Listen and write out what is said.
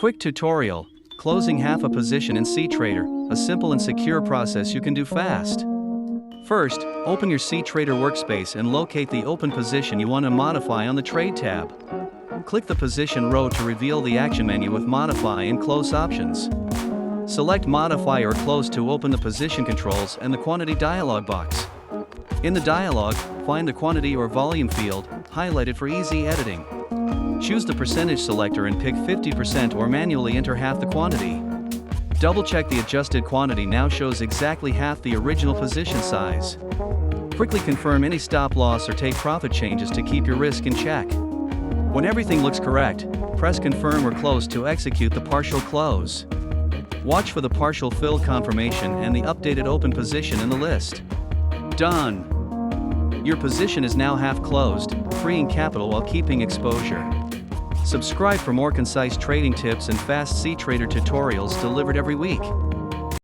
Quick tutorial, closing half a position in CTrader, a simple and secure process you can do fast. First, open your CTrader workspace and locate the open position you want to modify on the Trade tab. Click the position row to reveal the action menu with Modify and Close options. Select Modify or Close to open the position controls and the quantity dialog box. In the dialog, find the quantity or volume field, highlighted for easy editing. Choose the percentage selector and pick 50% or manually enter half the quantity. Double-check the adjusted quantity now shows exactly half the original position size. Quickly confirm any stop loss or take profit changes to keep your risk in check. When everything looks correct, press Confirm or Close to execute the partial close. Watch for the partial fill confirmation and the updated open position in the list. Done! Your position is now half closed, freeing capital while keeping exposure. Subscribe for more concise trading tips and fast CTrader tutorials delivered every week.